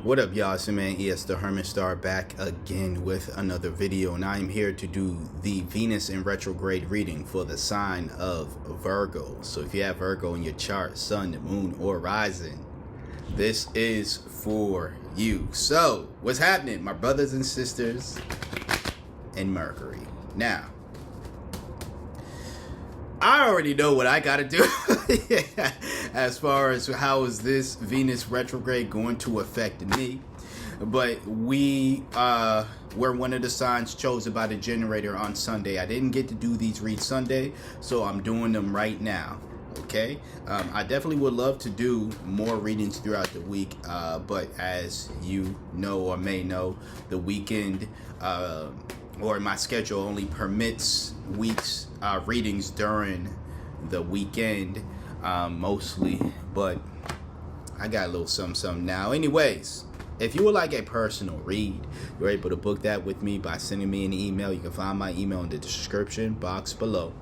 What up, y'all? It's your man ES the Hermit Star back again with another video, and I'm here to do the Venus in retrograde reading for the sign of Virgo. So if you have Virgo in your chart, sun, moon, or rising, this is for you. So what's happening, my brothers and sisters in Mercury? Now, I already know what I gotta do as far as how is this Venus retrograde going to affect me. But we're one of the signs chosen by the generator on Sunday. I didn't get to do these reads Sunday, so I'm doing them right now. Okay, I definitely would love to do more readings throughout the week, but as you know or may know, the weekend or my schedule only permits weeks readings during the weekend mostly, but I got a little something now. Anyways, if you would like a personal read, you're able to book that with me by sending me an email. You can find my email in the description box below,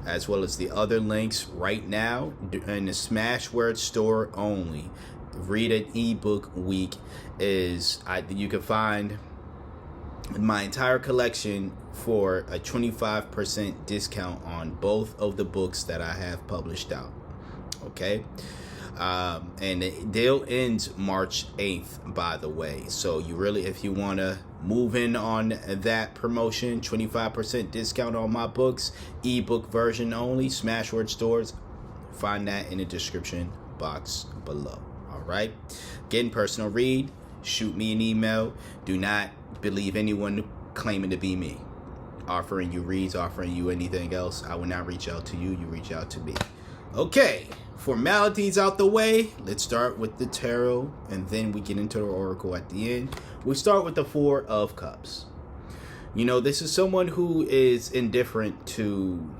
as well as the other links right now in the Smashword store only. Read an ebook week is you can find my entire collection for a 25% discount on both of the books that I have published out. Okay, and the deal ends March 8th, by the way. So you really, if you want to move in on that promotion, 25% discount on my books, ebook version only, Smashword stores, find that in the description box below. All right, getting personal read, shoot me an email. Do not believe anyone claiming to be me, offering you reads, offering you anything else. I will not reach out to you. You reach out to me. Okay, formalities out the way. Let's start with the tarot, and then we get into the oracle at the end. We start with the Four of Cups. You know, this is someone who is indifferent to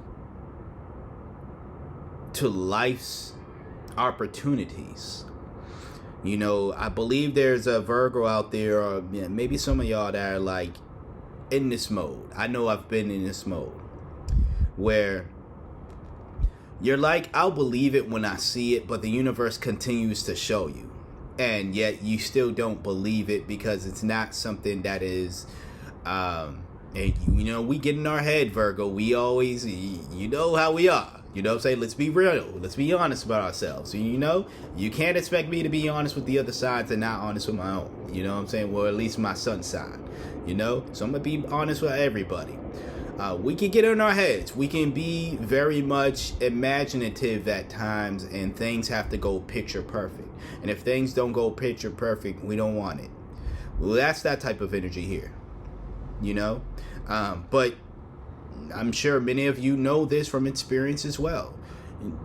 life's opportunities. You know, I believe there's a Virgo out there, or maybe some of y'all that are like in this mode. I know I've been in this mode where you're like, I'll believe it when I see it, but the universe continues to show you. And yet you still don't believe it because it's not something that is, and you know, we get in our head, Virgo. We always, you know how we are. You know what I'm saying? Let's be real. Let's be honest about ourselves. You know, you can't expect me to be honest with the other sides and not honest with my own. You know what I'm saying? Well, at least my sun side. You know? So I'm going to be honest with everybody. We can get in our heads. We can be very much imaginative at times, and things have to go picture perfect. And if things don't go picture perfect, we don't want it. Well, that's that type of energy here. You know? But I'm sure many of you know this from experience as well.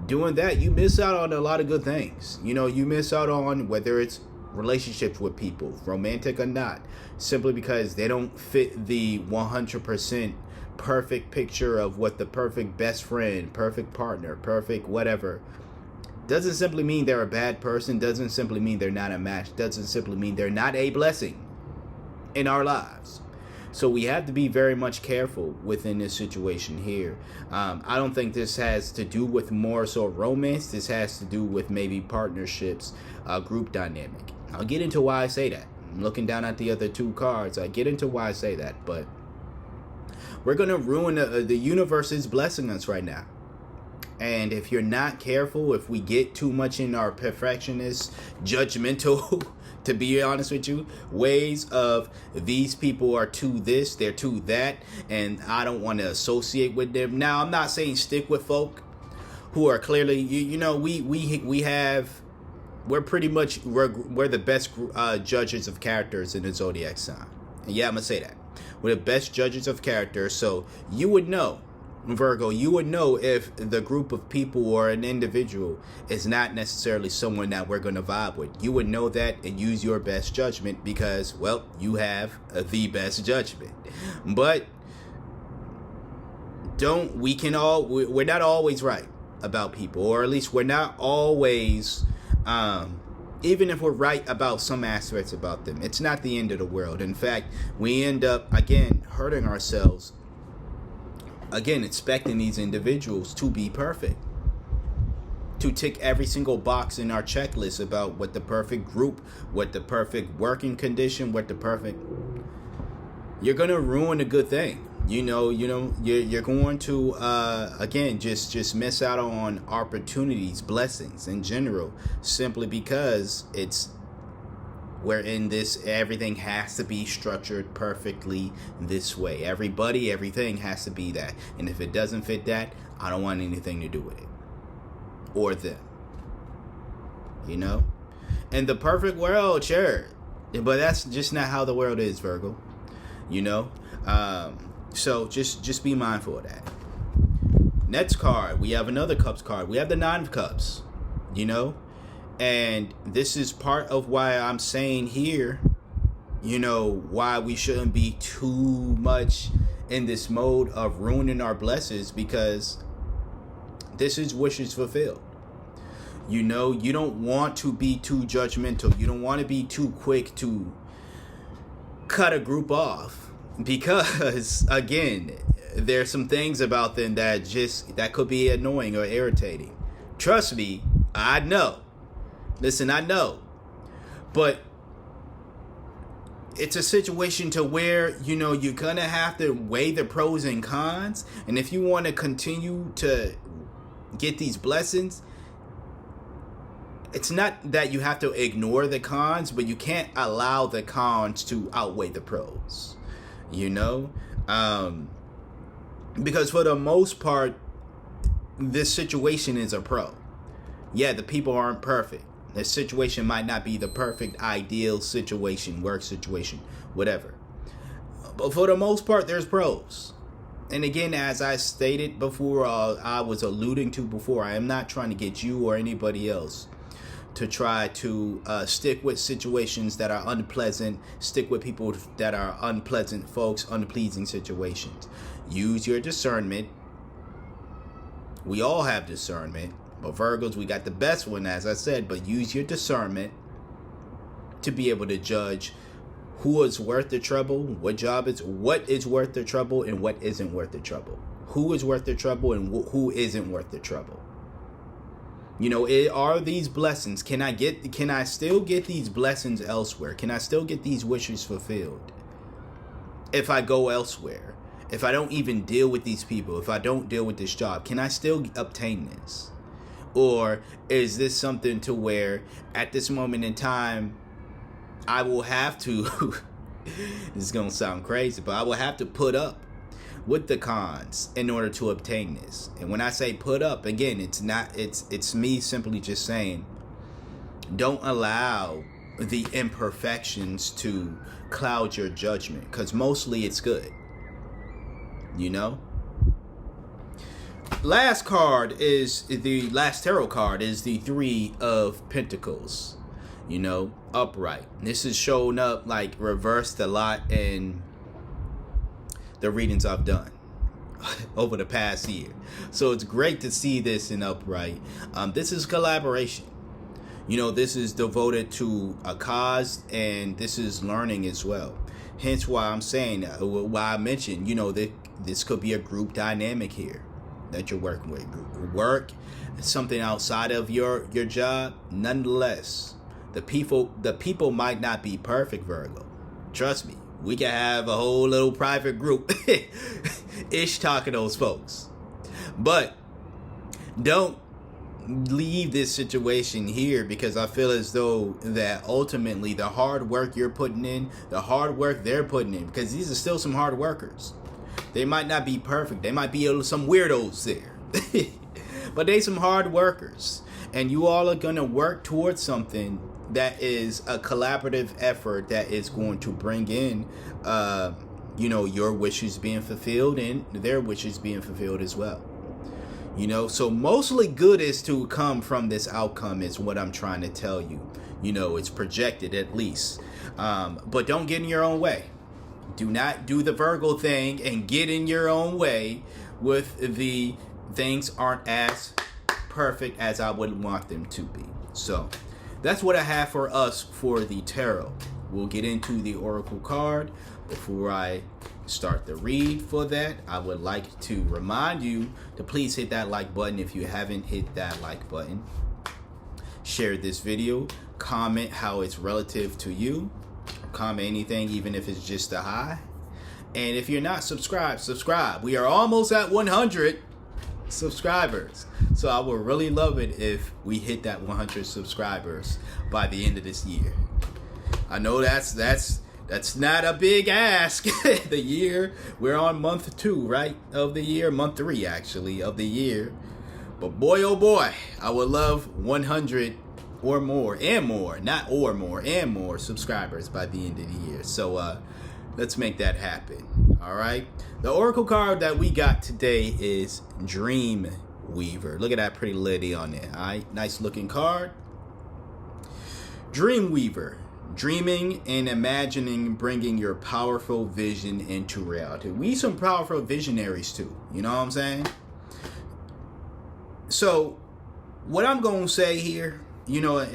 Doing that, you miss out on a lot of good things. You know, you miss out on whether it's relationships with people, romantic or not, simply because they don't fit the 100% perfect picture of what the perfect best friend, perfect partner, perfect whatever. Doesn't simply mean they're a bad person. Doesn't simply mean they're not a match. Doesn't simply mean they're not a blessing in our lives. So we have to be very much careful within this situation here. I don't think this has to do with more so romance. This has to do with maybe partnerships, group dynamic. I'll get into why I say that. I'm looking down at the other two cards. I get into why I say that, but we're going to ruin the universe is blessing us right now. And if you're not careful, if we get too much in our perfectionist, judgmental, to be honest with you, ways of these people are to this, they're to that, and I don't want to associate with them. Now, I'm not saying stick with folk who are clearly, you know, we're pretty much, we're the best judges of characters in the zodiac sign. And yeah, I'm going to say that. We're the best judges of character, so you would know, Virgo, you would know if the group of people or an individual is not necessarily someone that we're going to vibe with. You would know that and use your best judgment because, well, you have the best judgment. But we're not always right about people, or at least we're not always, even if we're right about some aspects about them, it's not the end of the world. In fact, we end up, again, hurting ourselves, again, expecting these individuals to be perfect. to tick every single box in our checklist about what the perfect group, what the perfect working condition, what the perfect... You're going to ruin a good thing. You're going to, again, just miss out on opportunities, blessings in general, simply because we're in this, everything has to be structured perfectly this way. Everybody, everything has to be that. And if it doesn't fit that, I don't want anything to do with it. Or them. And the perfect world, sure. But that's just not how the world is, Virgo. So just be mindful of that. Next card, we have another Cups card. We have the Nine of Cups, and this is part of why I'm saying here, why we shouldn't be too much in this mode of ruining our blessings, because this is wishes fulfilled. You don't want to be too judgmental. You don't want to be too quick to cut a group off, because again, there's some things about them that could be annoying or irritating. Trust me, I know. Listen, I know. But it's a situation to where, you're going to have to weigh the pros and cons. And if you want to continue to get these blessings, it's not that you have to ignore the cons, but you can't allow the cons to outweigh the pros, because for the most part, this situation is a pro. Yeah, the people aren't perfect. The situation might not be the perfect, ideal situation, work situation, whatever. But for the most part, there's pros. And again, as I stated before, I was alluding to before, I am not trying to get you or anybody else to try to stick with situations that are unpleasant, stick with people that are unpleasant folks, unpleasing situations. Use your discernment. We all have discernment, but Virgos, we got the best one, as I said, but use your discernment to be able to judge who is worth the trouble, what is worth the trouble, and what isn't worth the trouble. Who is worth the trouble and who isn't worth the trouble. Are these blessings? Can I still get these blessings elsewhere? Can I still get these wishes fulfilled if I go elsewhere? If I don't even deal with these people, if I don't deal with this job, can I still obtain this? Or is this something to where at this moment in time, I will have to, this is going to sound crazy, but I will have to put up with the cons in order to obtain this. And when I say put up, again, it's me simply just saying, don't allow the imperfections to cloud your judgment, because mostly it's good. Last tarot card is the Three of Pentacles, upright. This is showing up like reversed a lot in the readings I've done over the past year. So it's great to see this in upright. This is collaboration. This is devoted to a cause, and this is learning as well. Hence why I'm saying, why I mentioned, that this could be a group dynamic here that you're working with. Work, something outside of your job. Nonetheless, the people might not be perfect, Virgo. Trust me. We can have a whole little private group ish talking to those folks. But don't leave this situation here, because I feel as though that ultimately the hard work you're putting in, the hard work they're putting in, because these are still some hard workers. They might not be perfect. They might be some weirdos there. But they some hard workers. And you all are going to work towards something that is a collaborative effort that is going to bring in, your wishes being fulfilled and their wishes being fulfilled as well. So mostly good is to come from this outcome is what I'm trying to tell you. It's projected at least. But don't get in your own way. Do not do the Virgo thing and get in your own way with the things aren't as perfect as I would want them to be. So that's what I have for us for the tarot. we'll get into the oracle card. Before I start the read for that, I would like to remind you to please hit that like button if you haven't hit that like button. Share this video, comment how it's relative to you, comment anything, even if it's just a hi. And if you're not subscribed, subscribe. We are almost at 100 subscribers, so I would really love it if we hit that 100 subscribers by the end of this year. I know that's not a big ask. The year, we're on month 2, right, of the year, month 3 actually of the year. But boy, oh boy, I would love 100 or more, and more, not or more, and more subscribers by the end of the year. So let's make that happen. All right. The oracle card that we got today is Dream Weaver. Look at that pretty lady on there. All right. Nice looking card. Dream Weaver. Dreaming and imagining, bringing your powerful vision into reality. We some powerful visionaries too. You know what I'm saying? So what I'm going to say here, you know,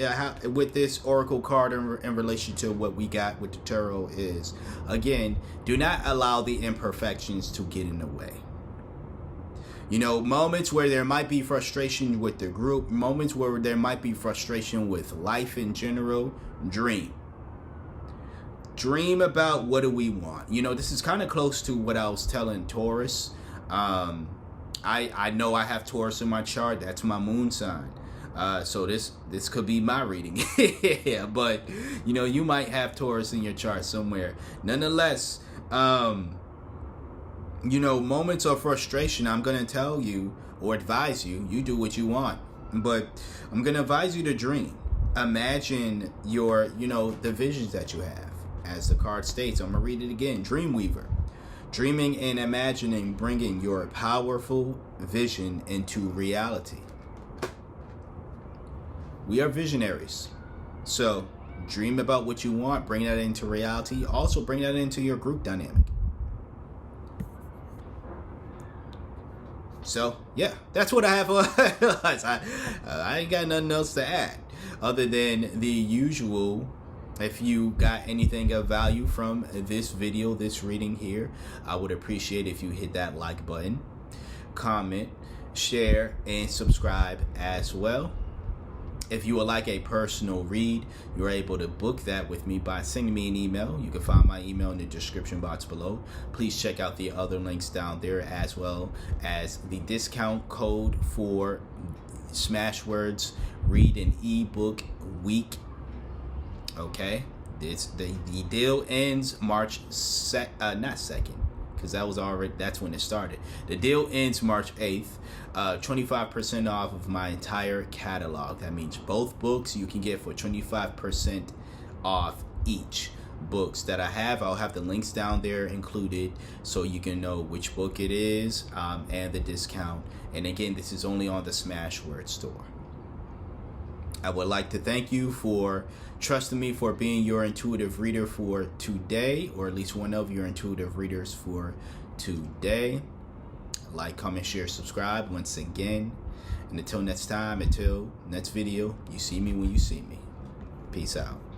with this oracle card in relation to what we got with the tarot is, again, do not allow the imperfections to get in the way. You know, moments where there might be frustration with the group, moments where there might be frustration with life in general, dream. Dream about what do we want. You know, this is kind of close to what I was telling Taurus. I know I have Taurus in my chart. That's my moon sign. So this could be my reading. Yeah, but you know, you might have Taurus in your chart somewhere. Nonetheless, you know, moments of frustration, I'm going to tell you or advise you, you do what you want. But I'm going to advise you to dream. Imagine your, you know, the visions that you have. As the card states, I'm going to read it again. Dream Weaver. Dreaming and imagining, bringing your powerful vision into reality. We are visionaries. So dream about what you want, bring that into reality. Also bring that into your group dynamic. So yeah, that's what I have. I ain't got nothing else to add other than the usual. If you got anything of value from this video, this reading here, I would appreciate if you hit that like button, comment, share, and subscribe as well. If you would like a personal read, you're able to book that with me by sending me an email. You can find my email in the description box below. Please check out the other links down there, as well as the discount code for Smashwords Read an ebook week. Okay, the deal ends March not 2nd, because that's when it started. The deal ends March 8th. 25% off of my entire catalog. That means both books you can get for 25% off each. Books that I have, I'll have the links down there included, so you can know which book it is, and the discount. And again, this is only on the Smashwords store. I would like to thank you for trusting me, for being your intuitive reader for today, or at least one of your intuitive readers for today. Like, comment, share, subscribe once again. And until next time, until next video, you see me when you see me. Peace out.